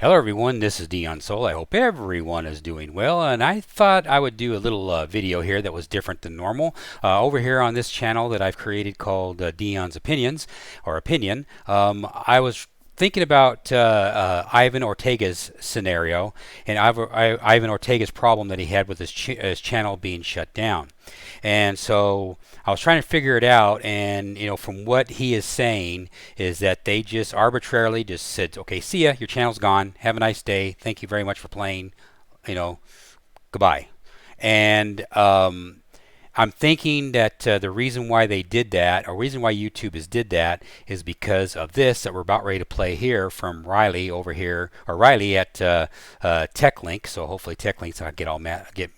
Hello everyone, this is Dion Soul. I hope everyone is doing well, and I thought I would do a little video here that was different than normal. Over here on this channel that I've created called Dion's Opinions, or Opinion, I was thinking about Ivan Ortega's scenario and Ivan Ortega's problem that he had with his channel being shut down. And so I was trying to figure it out, and from what he is saying is that they just arbitrarily just said, okay, see ya, your channel's gone, have a nice day, thank you very much for playing, goodbye. And I'm thinking that the reason why they did that, or reason why YouTube did that, is because of this that we're about ready to play here from Riley over here, or Riley at TechLink. So hopefully TechLink's not get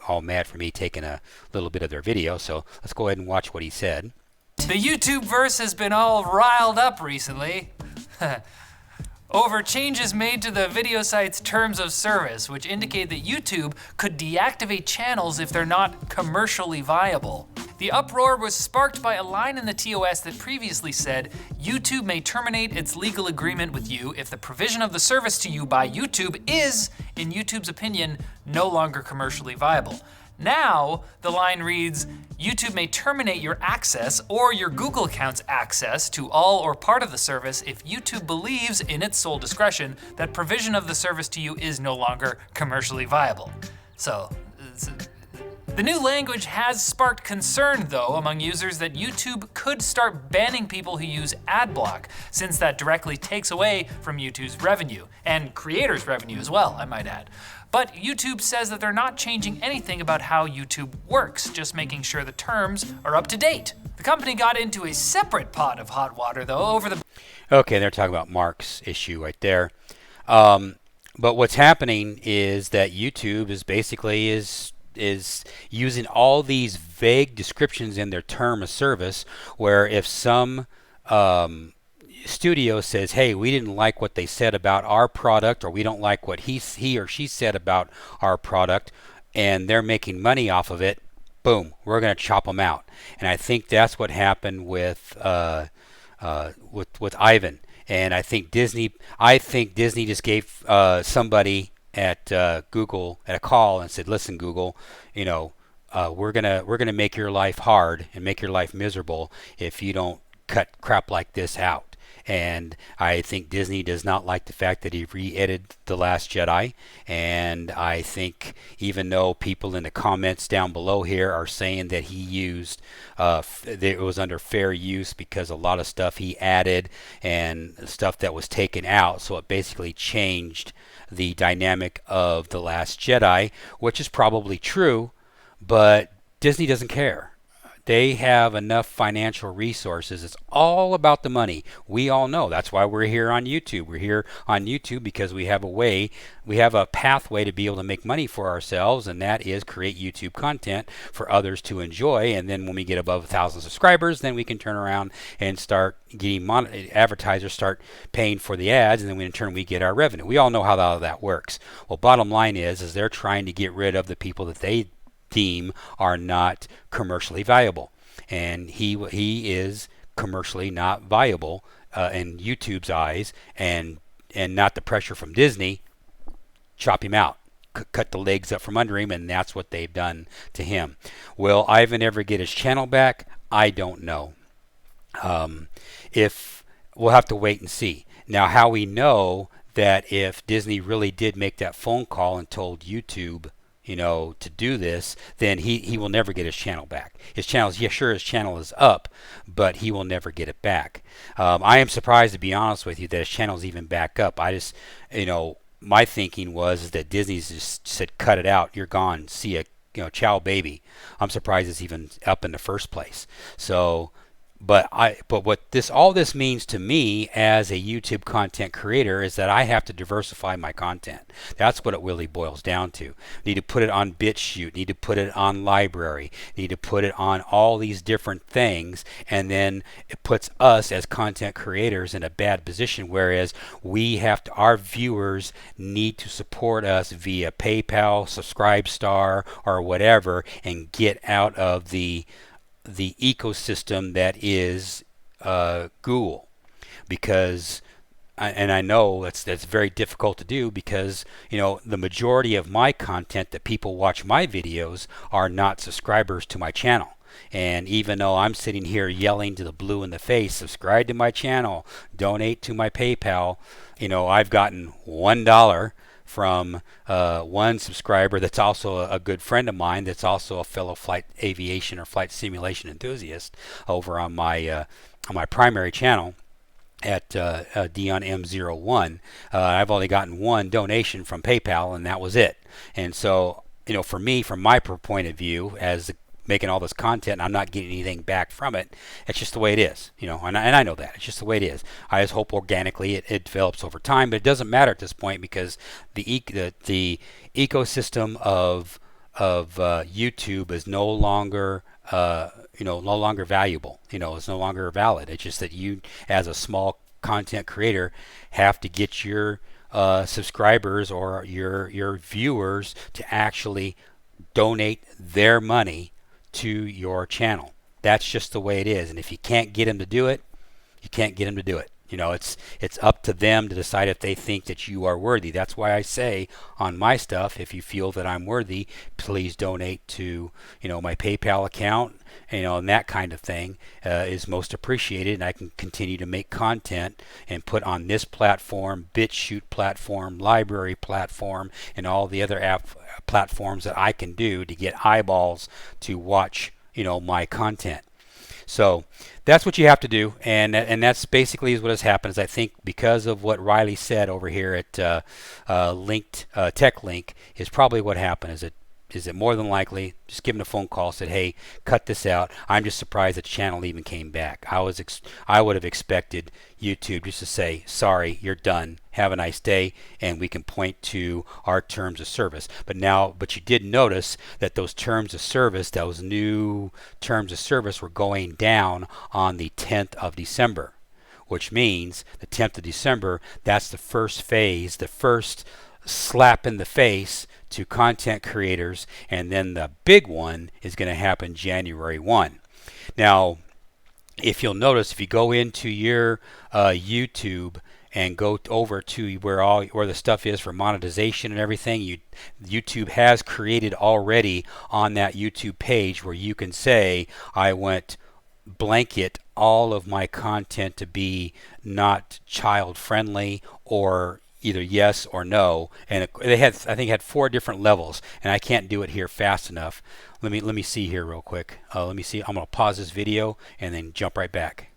all mad for me taking a little bit of their video. So let's go ahead and watch what he said. The YouTube verse has been all riled up recently over changes made to the video site's terms of service, which indicate that YouTube could deactivate channels if they're not commercially viable. The uproar was sparked by a line in the TOS that previously said, YouTube may terminate its legal agreement with you if the provision of the service to you by YouTube is, in YouTube's opinion, no longer commercially viable. Now, the line reads, YouTube may terminate your access or your Google account's access to all or part of the service if YouTube believes, in its sole discretion, that provision of the service to you is no longer commercially viable. So, the new language has sparked concern, though, among users that YouTube could start banning people who use AdBlock, since that directly takes away from YouTube's revenue, and creators' revenue as well, I might add. But YouTube says that they're not changing anything about how YouTube works, just making sure the terms are up to date. The company got into a separate pot of hot water, though, over the... Okay, they're talking about Mark's issue right there. But what's happening is that YouTube is basically is using all these vague descriptions in their term of service, where if some studio says, hey, we didn't like what they said about our product, or we don't like what he or she said about our product, and they're making money off of it, boom, we're going to chop them out. And I think that's what happened with Ivan. And I think Disney just gave somebody at Google a call and said, listen, Google, we're gonna make your life hard and make your life miserable if you don't cut crap like this out. And I think Disney does not like the fact that he re-edited The Last Jedi. And I think even though people in the comments down below here are saying that he used, that it was under fair use because a lot of stuff he added and stuff that was taken out. So it basically changed the dynamic of The Last Jedi, which is probably true, but Disney doesn't care. They have enough financial resources. It's all about the money. We all know. That's why we're here on YouTube. We're here on YouTube because we have a pathway to be able to make money for ourselves, and that is create YouTube content for others to enjoy. And then when we get above 1,000 subscribers, then we can turn around and start getting advertisers start paying for the ads, and then in turn we get our revenue. We all know how all that works. Well, bottom line is they're trying to get rid of the people that they deem are not commercially viable, and he is commercially not viable in YouTube's eyes, and not the pressure from Disney. Chop him out, cut the legs up from under him, and that's what they've done to him. Will Ivan ever get his channel back? I don't know. If we'll have to wait and see. Now, how we know that if Disney really did make that phone call and told YouTube to do this, then he will never get his channel back. His channel is up, but he will never get it back. I am surprised, to be honest with you, that his channel is even back up. I just, my thinking was that Disney just said, cut it out, you're gone, see ya, ciao baby. I'm surprised it's even up in the first place. So, but what all this means to me as a YouTube content creator is that I have to diversify my content. That's what it really boils down to. Need to put it on BitChute, need to put it on Library, need to put it on all these different things, and then it puts us as content creators in a bad position, whereas our viewers need to support us via PayPal, Subscribestar, or whatever, and get out of the ecosystem that is Google, because and I know that's very difficult to do because the majority of my content that people watch my videos are not subscribers to my channel. And even though I'm sitting here yelling to the blue in the face, subscribe to my channel, donate to my PayPal, I've gotten $1 from one subscriber that's also a good friend of mine, that's also a fellow flight aviation or flight simulation enthusiast over on my primary channel at Dion M01. I've only gotten one donation from PayPal, and that was it. And so, for me, from my point of view, as making all this content, I'm not getting anything back from it. It's just the way it is, and I know that. It's just the way it is. I just hope organically it develops over time, but it doesn't matter at this point because the ecosystem of YouTube is no longer no longer valuable. It's no longer valid. It's just that you, as a small content creator, have to get your subscribers or your viewers to actually donate their money to your channel. That's just the way it is. And if you can't get them to do it, you can't get them to do it. It's up to them to decide if they think that you are worthy. That's why I say on my stuff, if you feel that I'm worthy, please donate to my PayPal account, and that kind of thing is most appreciated, and I can continue to make content and put on this platform, BitChute platform, Library platform, and all the other platforms that I can do to get eyeballs to watch my content. So that's what you have to do, and that's basically what has happened. Is I think because of what Riley said over here at TechLink is probably what happened. Is it more than likely just given a phone call, said, hey, cut this out. I'm just surprised that the channel even came back. I would have expected YouTube just to say, sorry, you're done. Have a nice day, and we can point to our terms of service. But you did notice that those terms of service, those new terms of service, were going down on the 10th of December, which means the 10th of December, that's the first phase, the first slap in the face to content creators, and then the big one is going to happen January 1. Now, if you'll notice, if you go into your YouTube and go over to where the stuff is for monetization and everything, YouTube has created already on that YouTube page where you can say, I want blanket all of my content to be not child friendly, or either yes or no, and they had 4 different levels, and I can't do it here fast enough. Let me see here real quick. Let me see. I'm going to pause this video and then jump right back.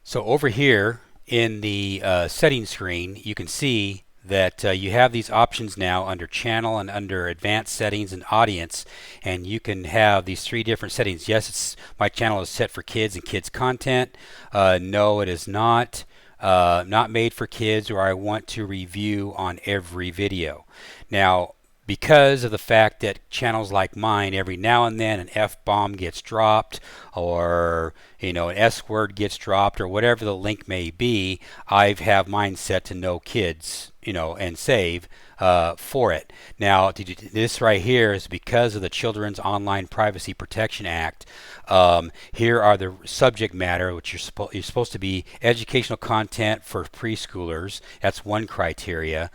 So over here in the settings screen, you can see that you have these options now under channel and under advanced settings and audience, and you can have these 3 different settings. Yes, my channel is set for kids and kids content. No, it is not. Not made for kids, or I want to review on every video. Now, because of the fact that channels like mine, every now and then an F-bomb gets dropped, or an S-word gets dropped, or whatever the link may be, I have mine set to no kids, and save for it. Now, this right here is because of the Children's Online Privacy Protection Act. Here are the subject matter, which you're supposed to be educational content for preschoolers. That's one criteria.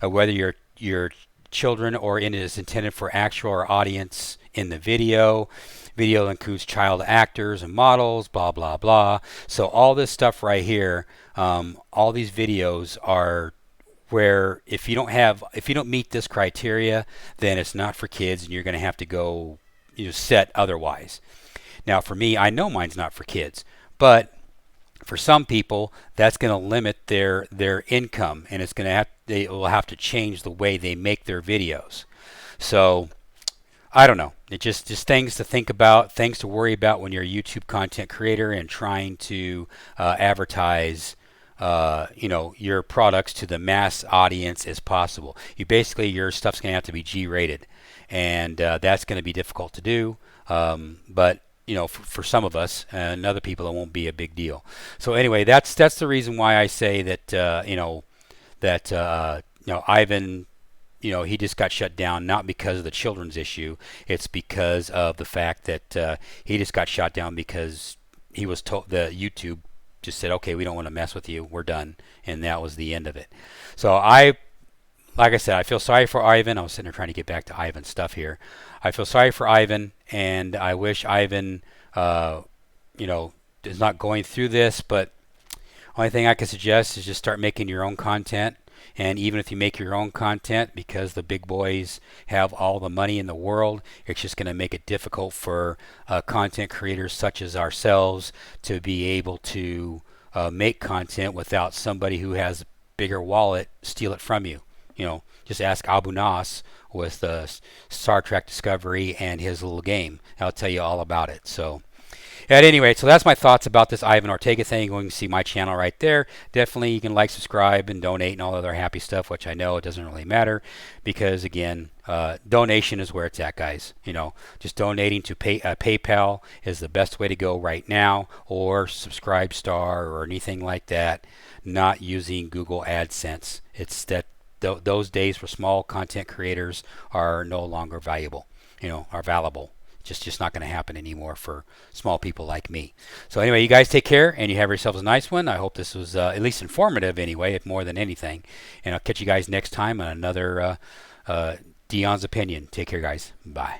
Whether your children or it is intended for actual or audience in the video. Video includes child actors and models, blah blah blah. So all this stuff right here, all these videos are where if you don't meet this criteria, then it's not for kids, and you're going to have to go set otherwise. Now for me, I know mine's not for kids, but for some people that's going to limit their income, and they will have to change the way they make their videos. So I don't know. It just things to think about, things to worry about when you're a YouTube content creator and trying to advertise your products to the mass audience as possible. Your stuff's going to have to be G-rated, and that's going to be difficult to do. But for some of us and other people, it won't be a big deal. So anyway, that's the reason why I say that Ivan, he just got shut down, not because of the children's issue. It's because of the fact that he just got shut down because he was told, the YouTube just said, okay, we don't want to mess with you. We're done. And that was the end of it. So like I said, I feel sorry for Ivan. I was sitting there trying to get back to Ivan's stuff here. I feel sorry for Ivan, and I wish Ivan, is not going through this. But only thing I can suggest is just start making your own content. And even if you make your own content, because the big boys have all the money in the world, it's just going to make it difficult for content creators such as ourselves to be able to make content without somebody who has a bigger wallet steal it from you. Just ask Abu Nas with the Star Trek Discovery and his little game. I'll tell you all about it. So at any rate, so that's my thoughts about this Ivan Ortega thing. You can see my channel right there. Definitely you can like, subscribe, and donate and all other happy stuff, which I know it doesn't really matter because, again, donation is where it's at, guys. Just donating to PayPal is the best way to go right now, or Subscribestar or anything like that, not using Google AdSense. It's that those days for small content creators are no longer valuable, are valuable. Just not going to happen anymore for small people like me. So anyway, you guys take care, and you have yourselves a nice one. I hope this was at least informative anyway, if more than anything. And I'll catch you guys next time on another Dion's Opinion. Take care, guys. Bye.